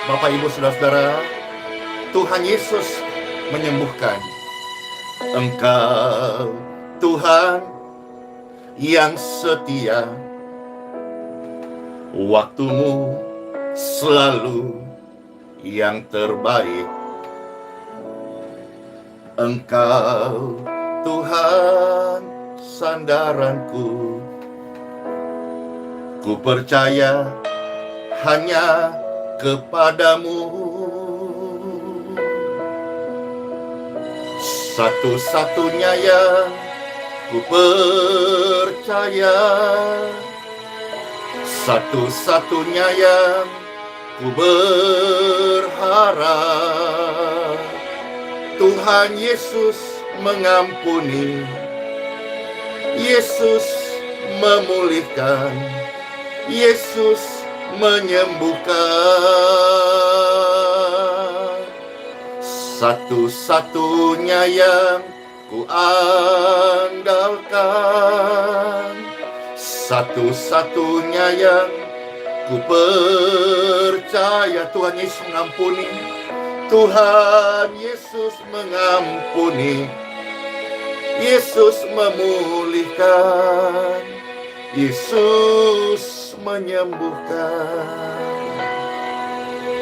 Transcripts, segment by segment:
Bapak, Ibu, Saudara-saudara, Tuhan Yesus menyembuhkan. Engkau Tuhan yang setia, waktumu selalu yang terbaik. Engkau Tuhan sandaranku, ku percaya hanya kepadamu. Satu-satunya yang ku percaya, satu-satunya yang ku berharap. Tuhan Yesus mengampuni, Yesus memulihkan, Yesus menyembuhkan. Satu-satunya yang ku andalkan, satu-satunya yang ku percaya. Tuhan Yesus mengampuni, Tuhan Yesus mengampuni, Yesus memulihkan, Yesus menyembuhkan.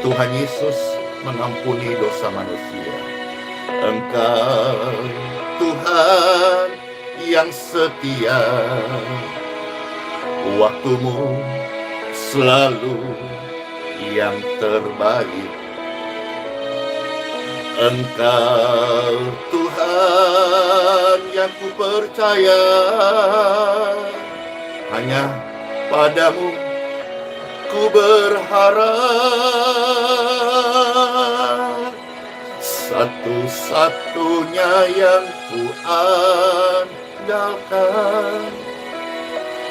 Tuhan Yesus mengampuni dosa manusia. Engkau Tuhan yang setia, waktumu selalu yang terbaik. Engkau Tuhan yang ku percaya, hanya padamu ku berharap. Satu-satunya yang ku andalkan,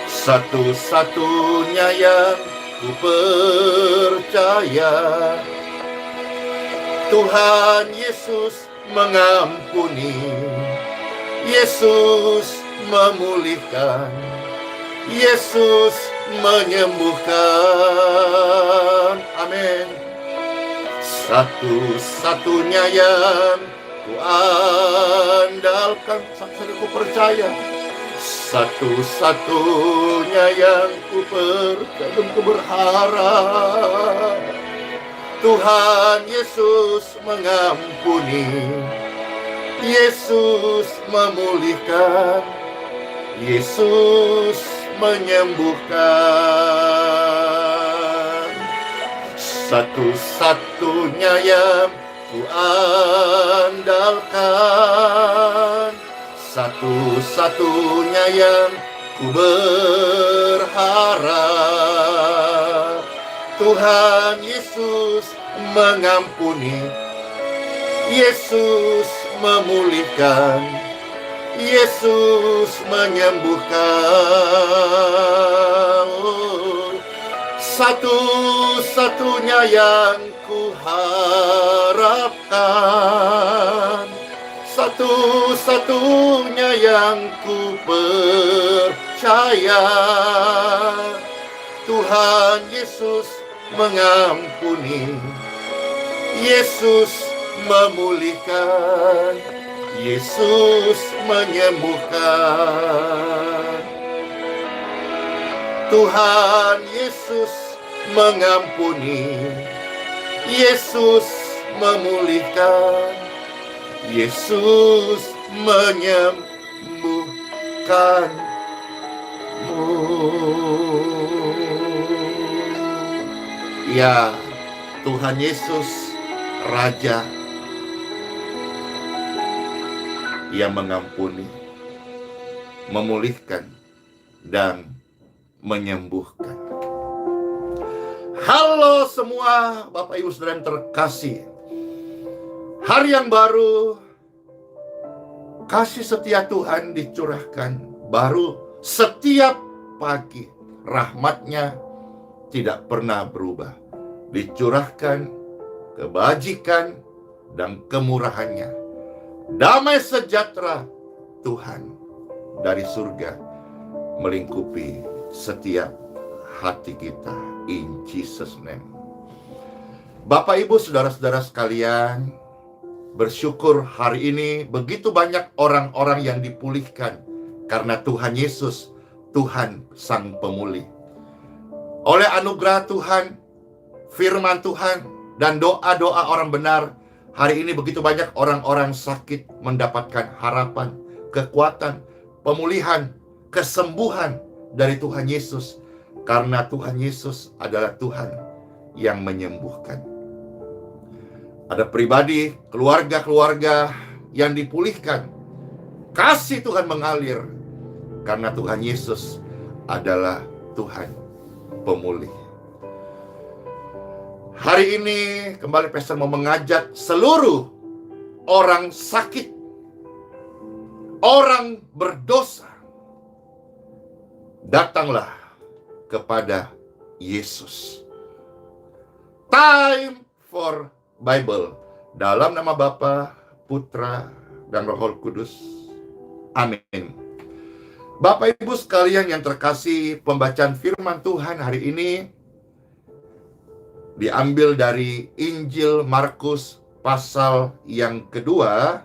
satu-satunya yang ku percaya. Tuhan Yesus mengampuni, Yesus memulihkan, Yesus menyembuhkan. Amin. Satu-satunya yang ku andalkan, satu-satunya ku percaya, satu-satunya yang ku percaya dan ku berharap. Tuhan Yesus mengampuni, Yesus memulihkan, Yesus menyembuhkan. Satu-satunya yang ku andalkan, satu-satunya yang ku berharap. Tuhan Yesus mengampuni, Yesus memulihkan, Yesus menyembuhkan. Satu-satunya yang ku harapkan, satu-satunya yang ku percaya. Tuhan Yesus mengampuni, Yesus memulihkan, Yesus menyembuhkan. Tuhan Yesus mengampuni, Yesus memulihkan, Yesus menyembuhkanmu. Ya, Tuhan Yesus Raja yang mengampuni, memulihkan, dan menyembuhkan. Halo semua Bapak Ibu Saudara yang terkasih. Hari yang baru, kasih setia Tuhan dicurahkan baru setiap pagi. Rahmat-Nya tidak pernah berubah. Dicurahkan kebajikan dan kemurahan-Nya. Damai sejahtera Tuhan dari surga melingkupi setiap hati kita. In Jesus' name. Bapak, Ibu, saudara-saudara sekalian, bersyukur hari ini begitu banyak orang-orang yang dipulihkan karena Tuhan Yesus, Tuhan Sang Pemulih. Oleh anugerah Tuhan, firman Tuhan, dan doa-doa orang benar, hari ini begitu banyak orang-orang sakit mendapatkan harapan, kekuatan, pemulihan, kesembuhan dari Tuhan Yesus. Karena Tuhan Yesus adalah Tuhan yang menyembuhkan. Ada pribadi, keluarga-keluarga yang dipulihkan. Kasih Tuhan mengalir karena Tuhan Yesus adalah Tuhan pemulih. Hari ini kembali Pastor mau mengajak seluruh orang sakit, orang berdosa, datanglah kepada Yesus. Time for Bible. Dalam nama Bapa, Putra, dan Roh Kudus. Amin. Bapak Ibu sekalian yang terkasih, pembacaan firman Tuhan hari ini diambil dari Injil Markus pasal yang kedua.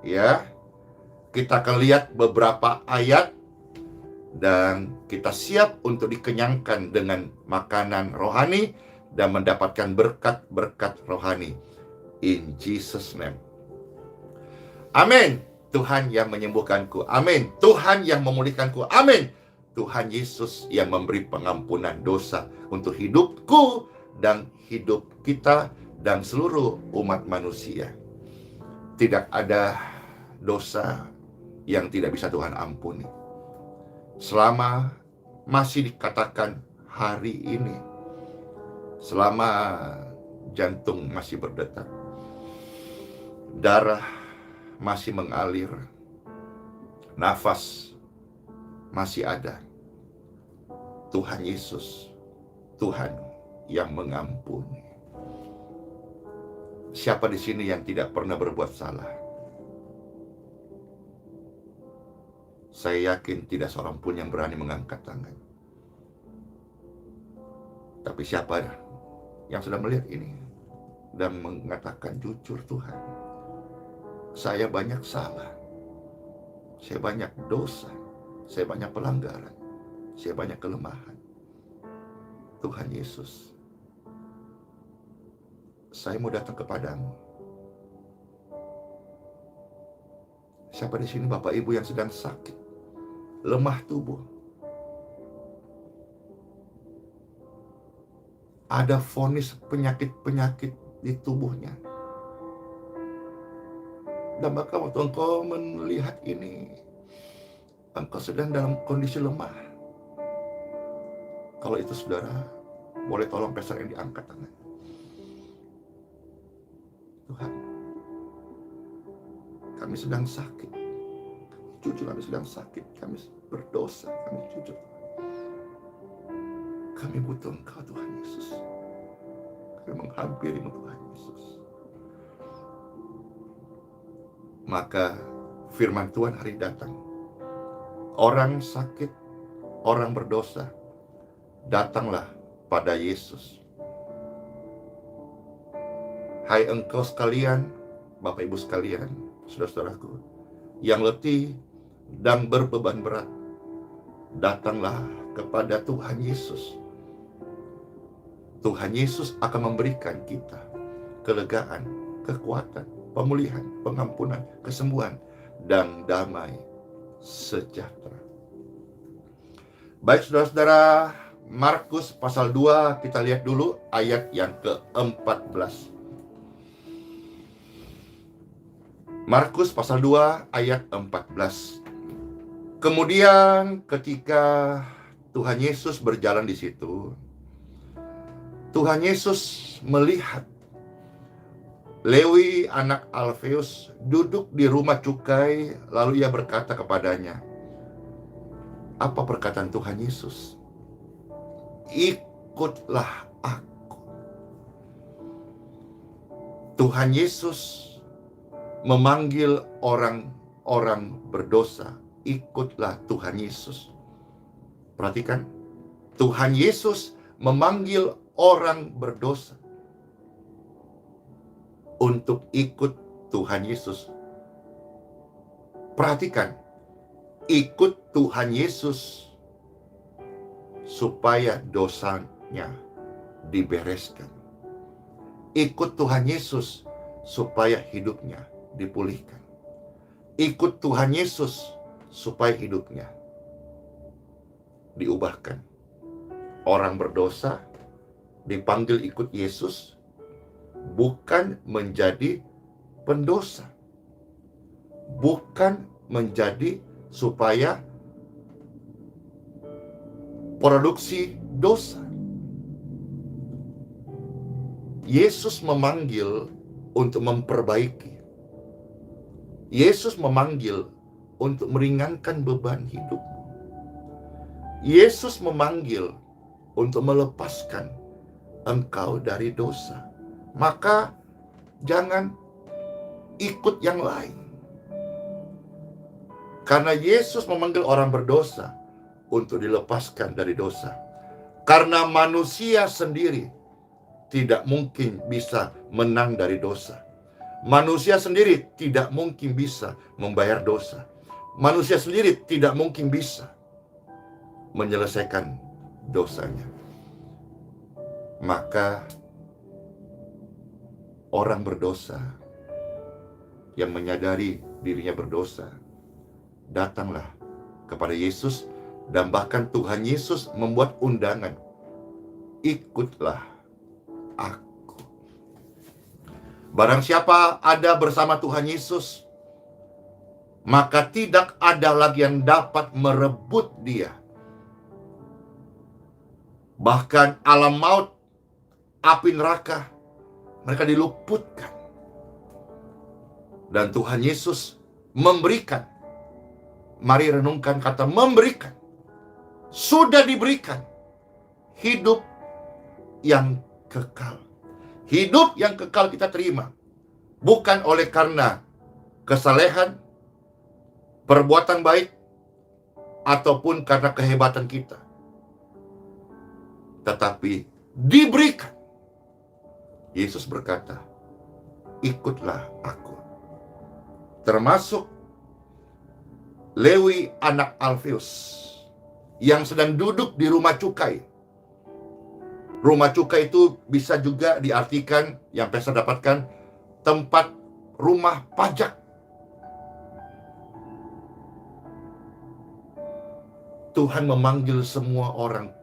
Ya, kita akan lihat beberapa ayat dan kita siap untuk dikenyangkan dengan makanan rohani dan mendapatkan berkat-berkat rohani. In Jesus' name. Amin. Tuhan yang menyembuhkanku. Amin. Tuhan yang memulihkanku. Amin. Tuhan Yesus yang memberi pengampunan dosa untuk hidupku dan hidup kita dan seluruh umat manusia. Tidak ada dosa yang tidak bisa Tuhan ampuni. Selama masih dikatakan hari ini, selama jantung masih berdetak, darah masih mengalir, nafas masih ada, Tuhan Yesus, Tuhan yang mengampuni. Siapa di sini yang tidak pernah berbuat salah? Saya yakin tidak seorang pun yang berani mengangkat tangan. Tapi siapa yang sudah melihat ini dan mengatakan jujur, Tuhan, saya banyak salah, saya banyak dosa, saya banyak pelanggaran, saya banyak kelemahan. Tuhan Yesus, saya mau datang kepadamu. Siapa di sini Bapak Ibu yang sedang sakit, lemah tubuh, ada vonis penyakit-penyakit di tubuhnya, dan bahkan waktu engkau melihat ini, engkau sedang dalam kondisi lemah. Kalau itu saudara, boleh tolong Pastor yang diangkat tangan. Tuhan, kami sedang sakit, jujur kami sedang sakit, kami berdosa, kami jujur. Kami butuh Engkau Tuhan Yesus. Kami menghampirimu Tuhan Yesus. Maka firman Tuhan hari datang. Orang sakit, orang berdosa, datanglah pada Yesus. Hai engkau sekalian, Bapak Ibu sekalian, saudara-saudaraku, yang letih dan berbeban berat, datanglah kepada Tuhan Yesus. Tuhan Yesus akan memberikan kita kelegaan, kekuatan, pemulihan, pengampunan, kesembuhan, dan damai sejahtera. Baik saudara-saudara, Markus pasal 2, kita lihat dulu ayat yang ke-14. Markus pasal 2 ayat 14. Kemudian ketika Tuhan Yesus berjalan di situ, Tuhan Yesus melihat Lewi anak Alfeus duduk di rumah cukai, lalu ia berkata kepadanya, apa perkataan Tuhan Yesus? Ikutlah aku. Tuhan Yesus memanggil orang-orang berdosa, ikutlah Tuhan Yesus. Perhatikan, Tuhan Yesus memanggil orang berdosa. untuk ikut Tuhan Yesus. Perhatikan, ikut Tuhan Yesus supaya dosanya dibereskan. Ikut Tuhan Yesus supaya hidupnya dipulihkan. Ikut Tuhan Yesus supaya hidupnya diubahkan. Orang berdosa dipanggil ikut Yesus bukan menjadi pendosa, bukan menjadi supaya produksi dosa. Yesus memanggil untuk memperbaiki. Yesus memanggil untuk meringankan beban hidup. Yesus memanggil untuk melepaskan engkau dari dosa. Maka jangan ikut yang lain. Karena Yesus memanggil orang berdosa untuk dilepaskan dari dosa. Karena manusia sendiri tidak mungkin bisa menang dari dosa. Manusia sendiri tidak mungkin bisa membayar dosa. Manusia sendiri tidak mungkin bisa menyelesaikan dosanya. Maka orang berdosa yang menyadari dirinya berdosa, datanglah kepada Yesus, dan bahkan Tuhan Yesus membuat undangan, ikutlah aku. Barang siapa ada bersama Tuhan Yesus, maka tidak ada lagi yang dapat merebut dia. Bahkan alam maut, api neraka, mereka diluputkan. Dan Tuhan Yesus memberikan. Mari renungkan kata memberikan. Sudah diberikan hidup yang kekal. Hidup yang kekal kita terima bukan oleh karena kesalehan, perbuatan baik, ataupun karena kehebatan kita, tetapi diberikan. Yesus berkata, ikutlah aku. Termasuk Lewi anak Alfeus yang sedang duduk di rumah cukai. Rumah cukai itu bisa juga diartikan, yang Pastor dapatkan, tempat rumah pajak. Tuhan memanggil semua orang,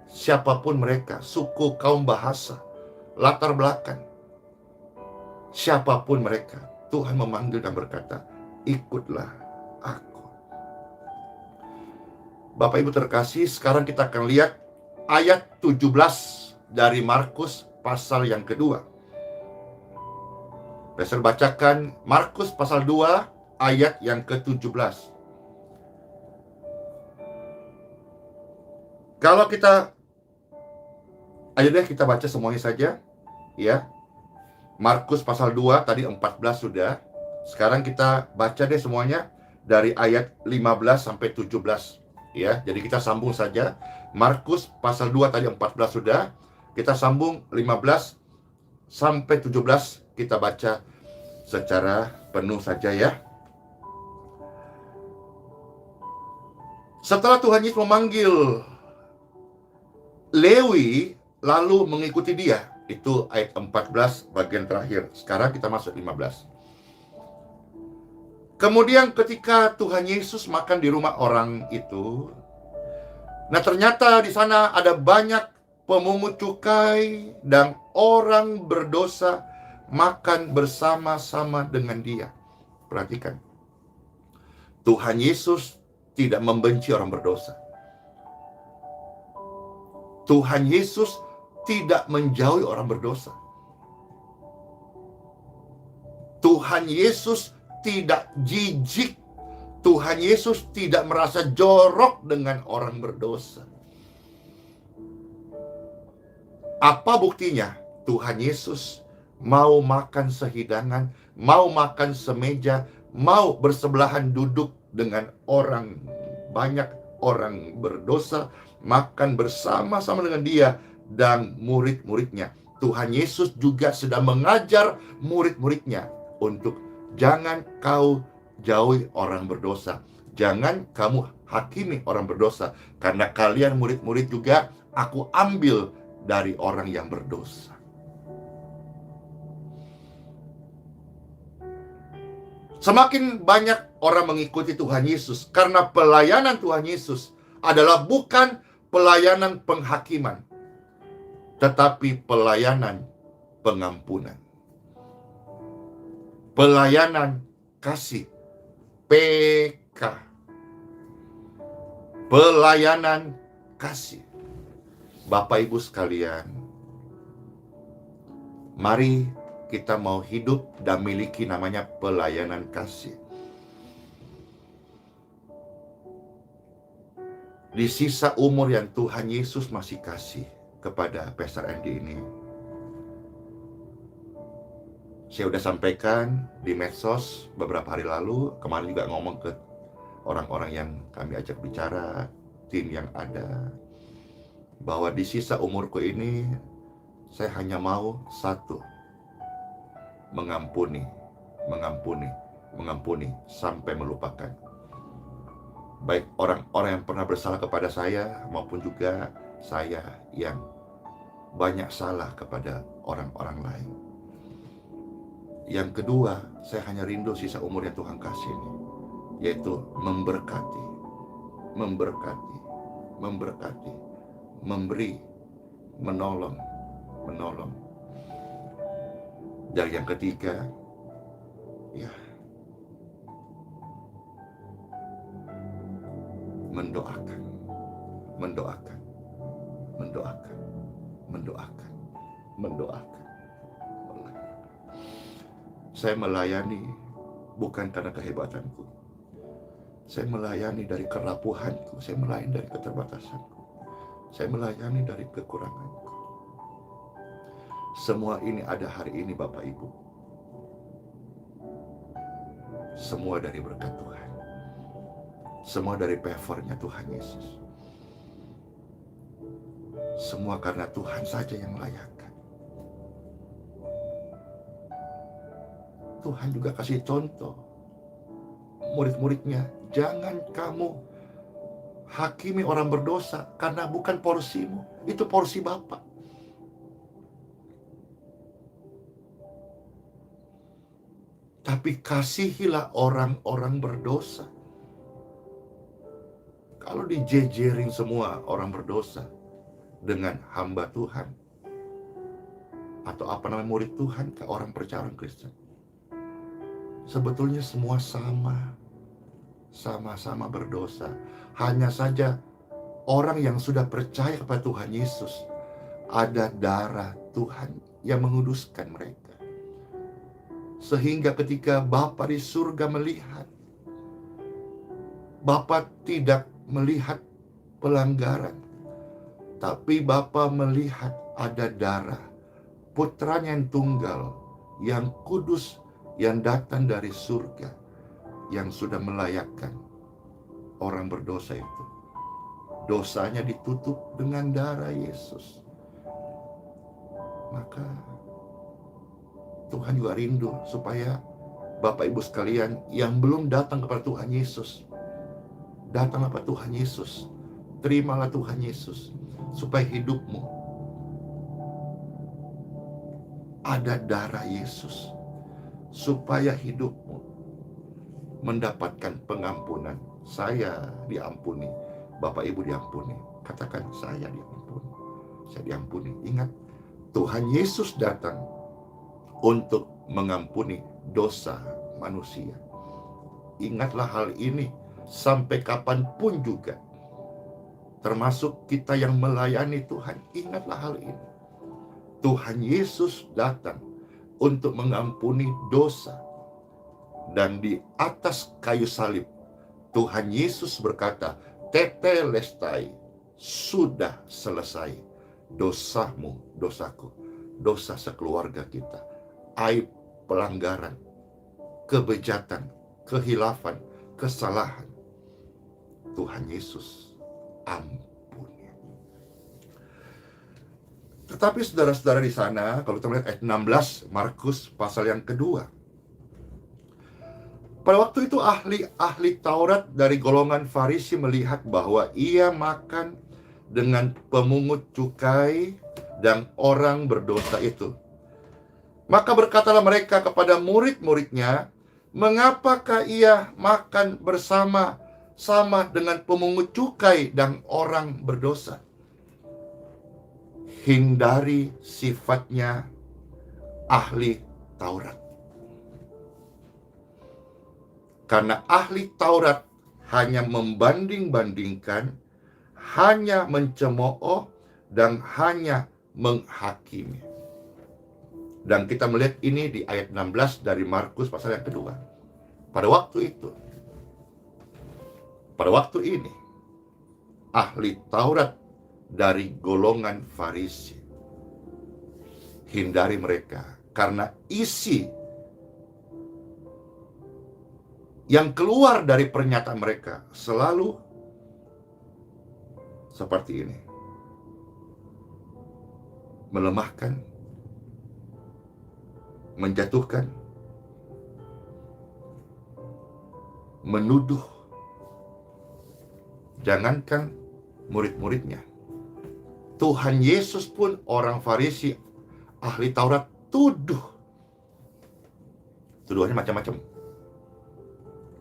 siapapun mereka, suku, kaum, bahasa, latar belakang, siapapun mereka, Tuhan memanggil dan berkata, ikutlah aku. Bapak Ibu terkasih, sekarang kita akan lihat ayat 17 dari Markus pasal yang kedua. Pastor bacakan Markus pasal 2 ayat yang ke-17. Kalau kita, ayo deh kita baca semuanya saja, ya. Markus pasal 2 tadi 14 sudah. Sekarang kita baca deh semuanya dari ayat 15 sampai 17, ya. Jadi kita sambung saja. Markus pasal 2 tadi 14 sudah. Kita sambung 15 sampai 17, kita baca secara penuh saja, ya. Setelah Tuhan Yesus memanggil Lewi lalu mengikuti dia. Itu ayat 14 bagian terakhir. Sekarang kita masuk 15. Kemudian ketika Tuhan Yesus makan di rumah orang itu, nah ternyata di sana ada banyak pemungut cukai dan orang berdosa makan bersama-sama dengan dia. Perhatikan. Tuhan Yesus tidak membenci orang berdosa. Tuhan Yesus tidak menjauhi orang berdosa. Tuhan Yesus tidak jijik. Tuhan Yesus tidak merasa jorok dengan orang berdosa. Apa buktinya? Tuhan Yesus mau makan sehidangan, mau makan semeja, mau bersebelahan duduk dengan orang banyak, orang berdosa, makan bersama-sama dengan dia dan murid-muridnya. Tuhan Yesus juga sedang mengajar murid-muridnya untuk jangan kau jauhi orang berdosa. Jangan kamu hakimi orang berdosa. Karena kalian murid-murid juga aku ambil dari orang yang berdosa. Semakin banyak orang mengikuti Tuhan Yesus karena pelayanan Tuhan Yesus adalah bukan pelayanan penghakiman, tetapi pelayanan pengampunan. Pelayanan kasih, PK. Pelayanan kasih. Bapak Ibu sekalian, mari kita mau hidup dan miliki namanya pelayanan kasih. Di sisa umur yang Tuhan Yesus masih kasih kepada Pastor Andy ini, saya udah sampaikan di medsos beberapa hari lalu, kemarin juga ngomong ke orang-orang yang kami ajak bicara, tim yang ada, bahwa di sisa umurku ini, saya hanya mau satu, mengampuni sampai melupakan. Baik orang-orang yang pernah bersalah kepada saya, maupun juga saya yang banyak salah kepada orang-orang lain. Yang kedua, saya hanya rindu sisa umur yang Tuhan kasih ini, yaitu memberkati, memberi, menolong. Dan yang ketiga, ya, mendoakan. Saya melayani bukan karena kehebatanku. Saya melayani dari kerapuhanku. Saya melayani dari keterbatasanku. Saya melayani dari kekuranganku. Semua ini ada hari ini, Bapak Ibu. Semua dari berkat Tuhan. Semua dari favornya Tuhan Yesus. Semua karena Tuhan saja yang layak. Tuhan juga kasih contoh murid-muridnya, jangan kamu hakimi orang berdosa karena bukan porsimu, itu porsi Bapa. Tapi kasihilah orang-orang berdosa. Kalau dijejerin semua orang berdosa dengan hamba Tuhan atau apa namanya murid Tuhan ke orang percaya orang Kristen, sebetulnya semua sama-sama berdosa. Hanya saja orang yang sudah percaya kepada Tuhan Yesus, ada darah Tuhan yang menguduskan mereka. Sehingga ketika Bapa di surga melihat, Bapa tidak melihat pelanggaran, tapi Bapa melihat ada darah Putranya yang tunggal, yang kudus, yang datang dari surga, yang sudah melayakkan orang berdosa itu. Dosanya ditutup dengan darah Yesus. Maka Tuhan juga rindu supaya Bapak Ibu sekalian yang belum datang kepada Tuhan Yesus, datanglah kepada Tuhan Yesus. Terimalah Tuhan Yesus, supaya hidupmu ada darah Yesus, supaya hidupmu mendapatkan pengampunan. Saya diampuni, Bapak Ibu diampuni. Katakan, saya diampuni, saya diampuni. Ingat, Tuhan Yesus datang untuk mengampuni dosa manusia. Ingatlah hal ini sampai kapanpun juga. Termasuk kita yang melayani Tuhan, ingatlah hal ini. Tuhan Yesus datang untuk mengampuni dosa. Dan di atas kayu salib, Tuhan Yesus berkata, tetelestai, sudah selesai. Dosamu, dosaku, dosa sekeluarga kita, aib, pelanggaran, kebejatan, kehilafan, kesalahan, Tuhan Yesus ampuni. Tetapi saudara-saudara di sana, kalau kita melihat ayat 16, Markus pasal yang kedua. Pada waktu itu ahli Taurat dari golongan Farisi melihat bahwa ia makan dengan pemungut cukai dan orang berdosa itu. Maka berkatalah mereka kepada murid-muridnya, mengapakah ia makan bersama-sama dengan pemungut cukai dan orang berdosa? Hindari sifatnya ahli Taurat. Karena ahli Taurat hanya membanding-bandingkan, hanya mencemooh, dan hanya menghakimi. Dan kita melihat ini di ayat 16 dari Markus pasal yang kedua. Pada waktu itu, pada waktu ini, ahli Taurat dari golongan Farisi, hindari mereka, karena isi yang keluar dari pernyataan mereka selalu seperti ini. Melemahkan, menjatuhkan, menuduh. Jangankan murid-muridnya, Tuhan Yesus pun orang Farisi, ahli Taurat, tuduh. Tuduhannya macam-macam.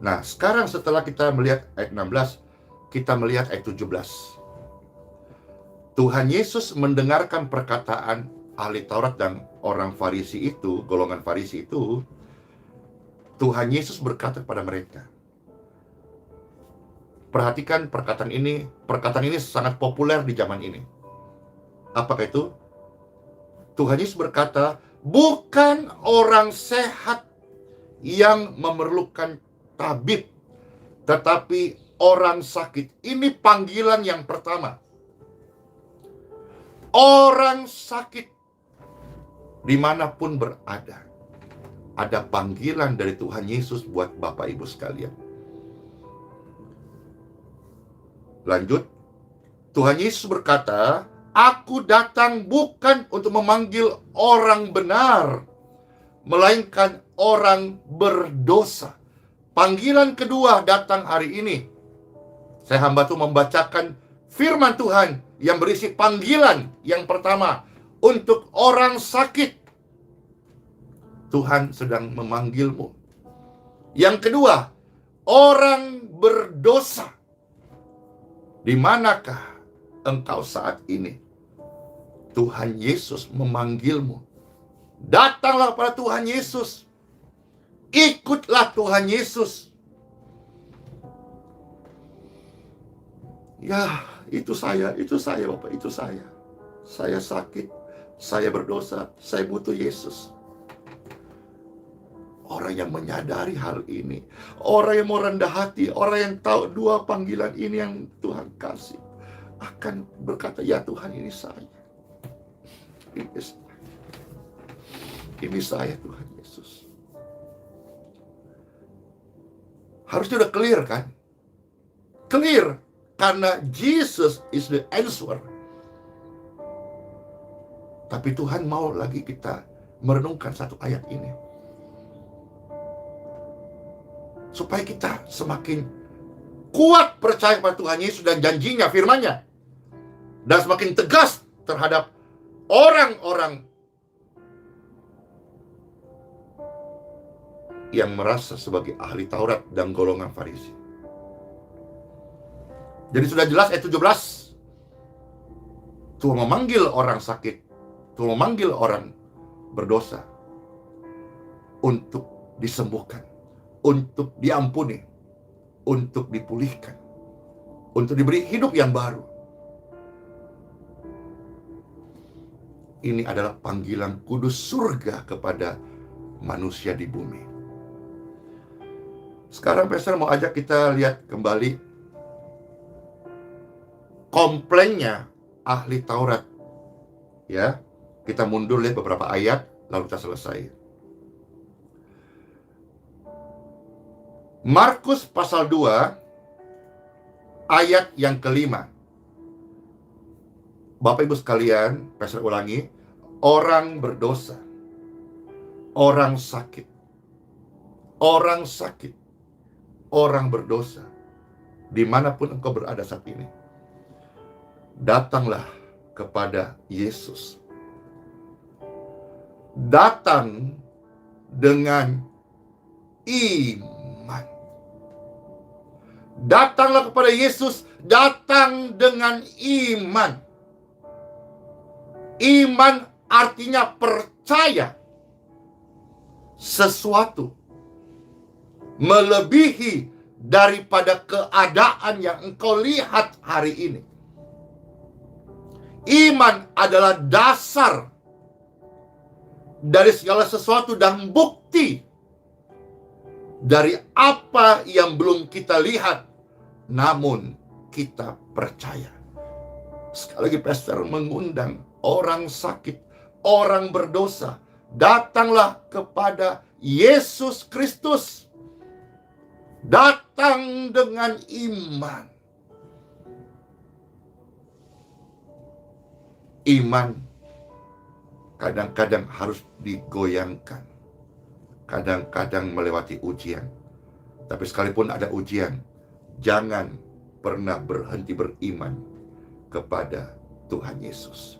Nah, sekarang setelah kita melihat ayat 16, kita melihat ayat 17. Tuhan Yesus mendengarkan perkataan ahli Taurat dan orang Farisi itu, golongan Farisi itu. Tuhan Yesus berkata kepada mereka. Perhatikan perkataan ini sangat populer di zaman ini. Apakah itu? Tuhan Yesus berkata, bukan orang sehat yang memerlukan tabib, tetapi orang sakit. Ini panggilan yang pertama. Orang sakit dimanapun berada, ada panggilan dari Tuhan Yesus buat Bapak Ibu sekalian. Lanjut, Tuhan Yesus berkata, aku datang bukan untuk memanggil orang benar, melainkan orang berdosa. Panggilan kedua datang hari ini. Saya hamba tuh membacakan firman Tuhan yang berisi panggilan yang pertama untuk orang sakit. Tuhan sedang memanggilmu. Yang kedua, orang berdosa. Di manakah engkau saat ini? Tuhan Yesus memanggilmu. Datanglah pada Tuhan Yesus. Ikutlah Tuhan Yesus. Ya, itu saya Bapak, itu saya. Saya sakit, saya berdosa, saya butuh Yesus. Orang yang menyadari hal ini, orang yang mau rendah hati, orang yang tahu dua panggilan ini yang Tuhan kasih, akan berkata, ya Tuhan, ini saya. Ini saya Tuhan Yesus. Harusnya udah clear kan? Clear. Karena Jesus is the answer. Tapi Tuhan mau lagi kita merenungkan satu ayat ini. Supaya kita semakin kuat percaya pada Tuhan Yesus dan janjinya, firman-Nya. Dan semakin tegas terhadap orang-orang yang merasa sebagai ahli Taurat dan golongan Farisi. Jadi sudah jelas ayat 17. Tuhan memanggil orang sakit, Tuhan memanggil orang berdosa untuk disembuhkan, untuk diampuni, untuk dipulihkan, untuk diberi hidup yang baru. Ini adalah panggilan kudus surga kepada manusia di bumi. Sekarang Pastor mau ajak kita lihat kembali komplainnya ahli Taurat. Ya, kita mundur lihat beberapa ayat lalu kita selesai. Markus pasal 2 ayat yang kelima. Bapak Ibu sekalian, saya ulangi, orang berdosa, orang sakit, orang berdosa, dimanapun engkau berada saat ini, datanglah kepada Yesus. Datang dengan iman. Datanglah kepada Yesus, datang dengan iman. Iman artinya percaya sesuatu melebihi daripada keadaan yang engkau lihat hari ini. Iman adalah dasar dari segala sesuatu dan bukti dari apa yang belum kita lihat, namun kita percaya. Sekali lagi pastor mengundang orang sakit, orang berdosa, datanglah kepada Yesus Kristus. Datang dengan iman. Iman kadang-kadang harus digoyangkan, kadang-kadang melewati ujian. Tapi sekalipun ada ujian, jangan pernah berhenti beriman kepada Tuhan Yesus.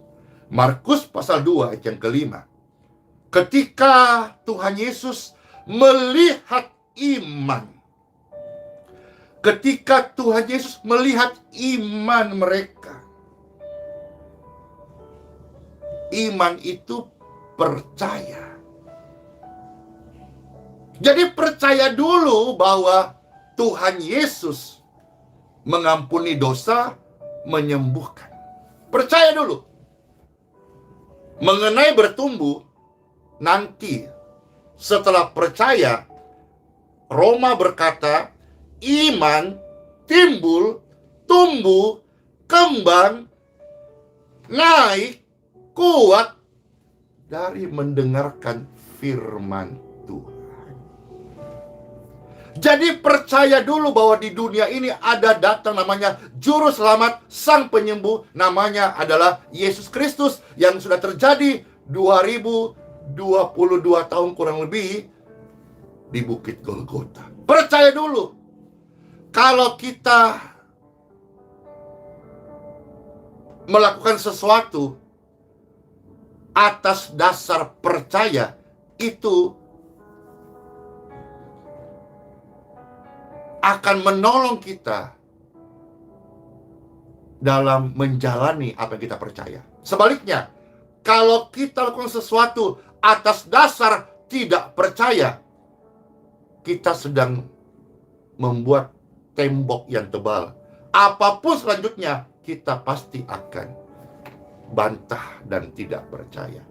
Markus pasal 2 ayat yang kelima. Ketika Tuhan Yesus melihat iman, ketika Tuhan Yesus melihat iman mereka, iman itu percaya. Jadi percaya dulu bahwa Tuhan Yesus mengampuni dosa, menyembuhkan. Percaya dulu. Mengenai bertumbuh, nanti setelah percaya, Roma berkata, iman timbul, tumbuh, kembang, naik, kuat dari mendengarkan firman Tuhan. Jadi percaya dulu bahwa di dunia ini ada datang namanya Juru Selamat, Sang Penyembuh, namanya adalah Yesus Kristus yang sudah terjadi 2022 tahun kurang lebih di Bukit Golgota. Percaya dulu. Kalau kita melakukan sesuatu atas dasar percaya, itu akan menolong kita dalam menjalani apa yang kita percaya. Sebaliknya, kalau kita lakukan sesuatu atas dasar tidak percaya, kita sedang membuat tembok yang tebal. Apapun selanjutnya, kita pasti akan bantah dan tidak percaya.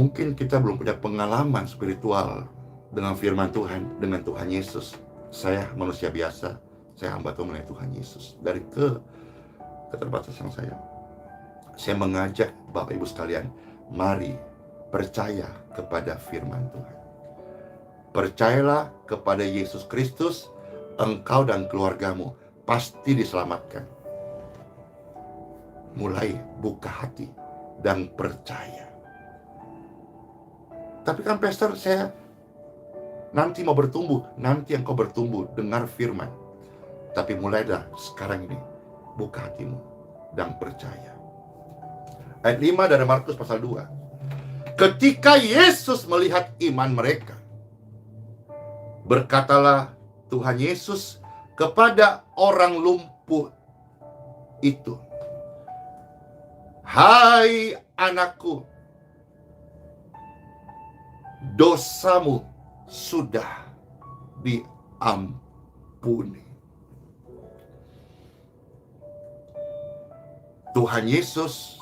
Mungkin kita belum punya pengalaman spiritual dengan firman Tuhan, dengan Tuhan Yesus. Saya manusia biasa, saya hamba Tuhan melayani Tuhan Yesus. Dari keterbatasan saya mengajak Bapak Ibu sekalian, mari percaya kepada firman Tuhan. Percayalah kepada Yesus Kristus, engkau dan keluargamu pasti diselamatkan. Mulai buka hati dan percaya. Tapi kan pastor, saya nanti mau bertumbuh. Nanti engkau bertumbuh, dengar firman. Tapi mulailah sekarang ini, buka hatimu dan percaya. Ayat 5 dari Markus pasal 2. Ketika Yesus melihat iman mereka, berkatalah Tuhan Yesus kepada orang lumpuh itu, hai anakku, dosamu sudah diampuni. Tuhan Yesus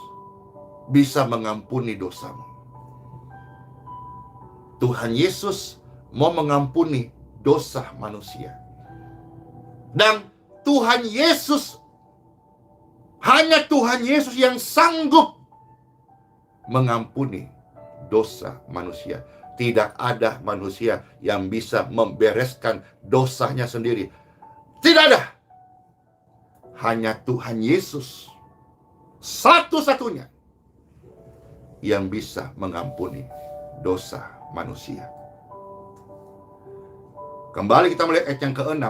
bisa mengampuni dosamu. Tuhan Yesus mau mengampuni dosa manusia. Dan Tuhan Yesus, hanya Tuhan Yesus yang sanggup mengampuni dosa manusia. Tidak ada manusia yang bisa membereskan dosanya sendiri. Tidak ada. hanya Tuhan Yesus satu-satunya yang bisa mengampuni dosa manusia. Kembali kita melihat ayat yang ke-6.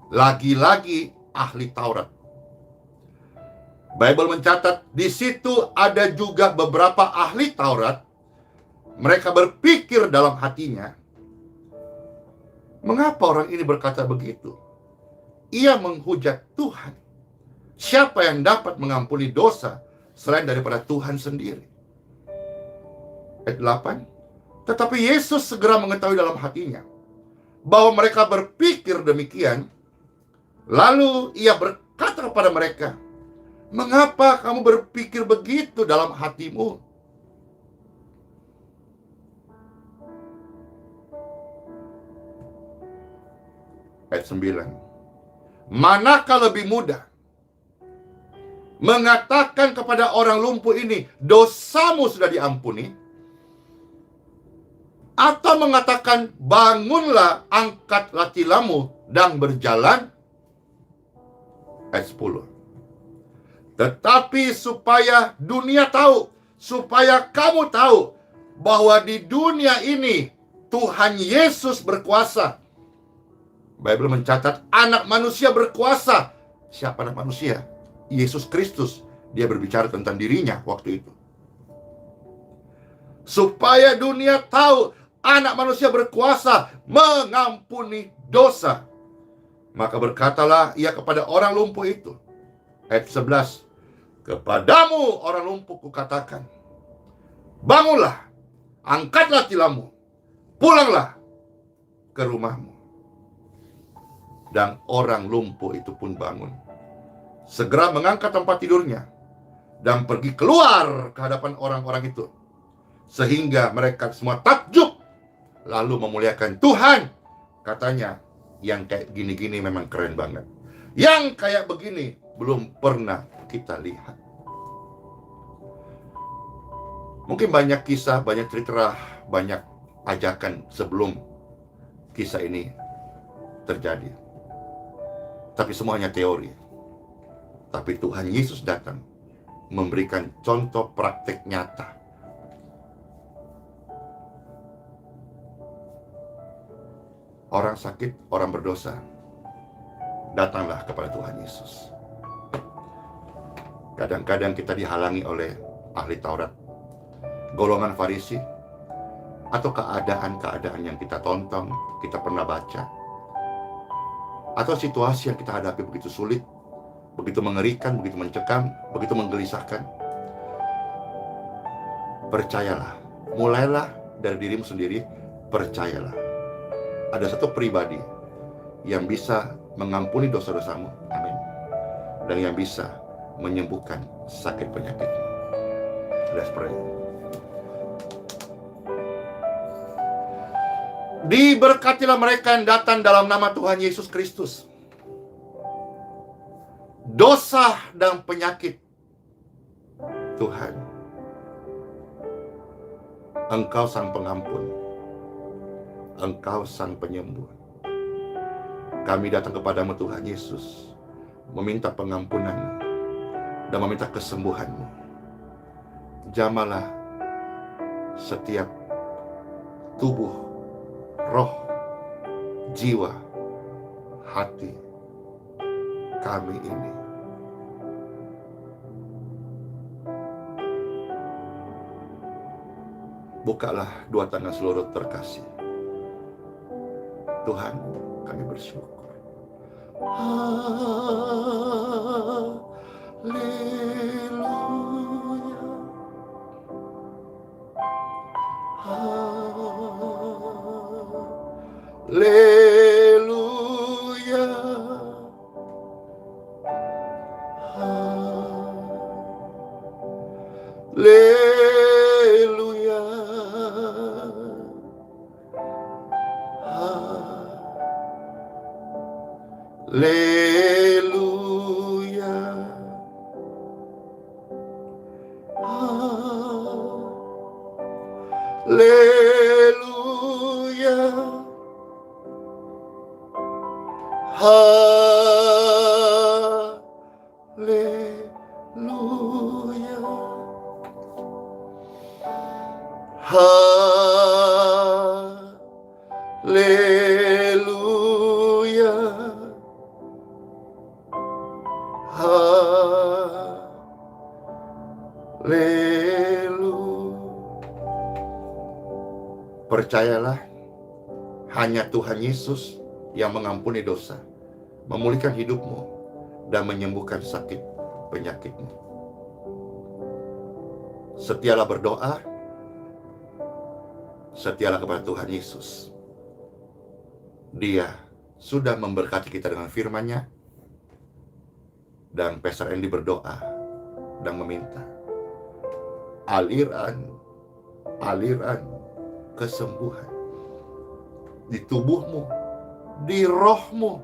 Lagi-lagi ahli Taurat. Bible mencatat di situ ada juga beberapa ahli Taurat. Mereka berpikir dalam hatinya, mengapa orang ini berkata begitu? Ia menghujat Tuhan. Siapa yang dapat mengampuni dosa selain daripada Tuhan sendiri? Ayat 8. Tetapi Yesus segera mengetahui dalam hatinya bahwa mereka berpikir demikian. Lalu ia berkata kepada mereka, mengapa kamu berpikir begitu dalam hatimu? Ayat 9. Manakah lebih mudah mengatakan kepada orang lumpuh ini, dosamu sudah diampuni, atau mengatakan, bangunlah, angkatlah tilammu dan berjalan? Ayat 10. Tetapi supaya dunia tahu, supaya kamu tahu bahwa di dunia ini Tuhan Yesus berkuasa. Bible mencatat anak manusia berkuasa. Siapa anak manusia? Yesus Kristus. Dia berbicara tentang dirinya waktu itu. Supaya dunia tahu anak manusia berkuasa mengampuni dosa. Maka berkatalah ia kepada orang lumpuh itu. Ayat 11. Kepadamu orang lumpuh kukatakan, bangunlah, angkatlah tilammu, pulanglah ke rumahmu. Dan orang lumpuh itu pun bangun, segera mengangkat tempat tidurnya, dan pergi keluar ke hadapan orang-orang itu, sehingga mereka semua takjub, lalu memuliakan Tuhan. Katanya, yang kayak gini-gini memang keren banget. Yang kayak begini belum pernah kita lihat. Mungkin banyak kisah, banyak cerita, banyak ajakan sebelum kisah ini terjadi. Tapi semuanya teori. Tapi Tuhan Yesus datang memberikan contoh praktek nyata. Orang sakit, orang berdosa, datanglah kepada Tuhan Yesus. Kadang-kadang kita dihalangi oleh ahli Taurat, golongan Farisi, atau keadaan-keadaan yang kita tonton, kita pernah baca, atau situasi yang kita hadapi begitu sulit, begitu mengerikan, begitu mencekam, begitu menggelisahkan. Percayalah, mulailah dari dirimu sendiri, percayalah. Ada satu pribadi yang bisa mengampuni dosa-dosamu, amin, dan yang bisa menyembuhkan sakit penyakitmu. Let's pray. Diberkatilah mereka yang datang dalam nama Tuhan Yesus Kristus. Dosa dan penyakit, Tuhan, Engkau sang pengampun, Engkau sang penyembuh. Kami datang kepadamu Tuhan Yesus, meminta pengampunan dan meminta kesembuhan-Mu. Jamalah setiap tubuh, roh, jiwa, hati kami ini. Bukalah dua tangan seluruh terkasih. Tuhan, kami bersyukur. Haleluya. Haleluya. Haleluya. Haleluya. Haleluya. Haleluya. Haleluya. Haleluya. Percayalah, hanya Tuhan Yesus yang mengampuni dosa, memulihkan hidupmu, dan menyembuhkan sakit penyakitmu. Setialah berdoa, setialah kepada Tuhan Yesus. Dia sudah memberkati kita dengan firman-Nya, dan Pastor Andy berdoa dan meminta aliran kesembuhan di tubuhmu, di rohmu,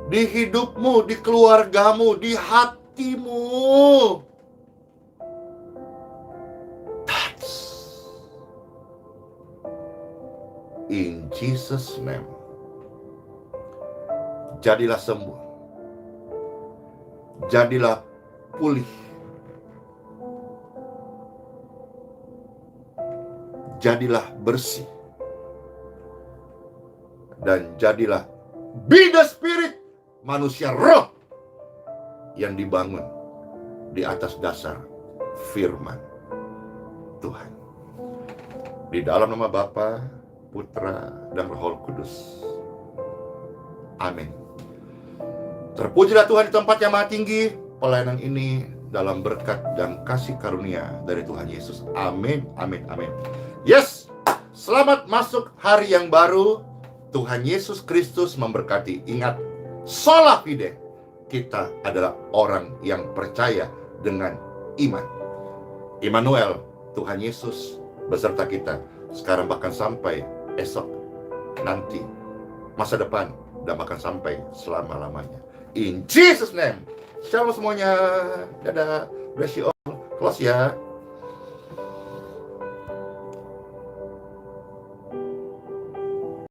di hidupmu, di keluargamu, di hatimu. That's in Jesus' name. Jadilah sembuh, jadilah pulih, jadilah bersih, dan jadilah be the spirit, manusia roh yang dibangun di atas dasar firman Tuhan. Di dalam nama Bapa, Putra, dan Roh Kudus. Amin. Terpujilah Tuhan di tempat yang maha tinggi. Pelayanan ini dalam berkat dan kasih karunia dari Tuhan Yesus. Amin, amin, amin. Yes, selamat masuk hari yang baru. Tuhan Yesus Kristus memberkati. Ingat, sola fide, kita adalah orang yang percaya dengan iman. Immanuel, Tuhan Yesus beserta kita sekarang, bahkan sampai esok, nanti, masa depan, dan bahkan sampai selama-lamanya. In Jesus' name. Shalom semuanya. Dadah. Bless you all. Close ya.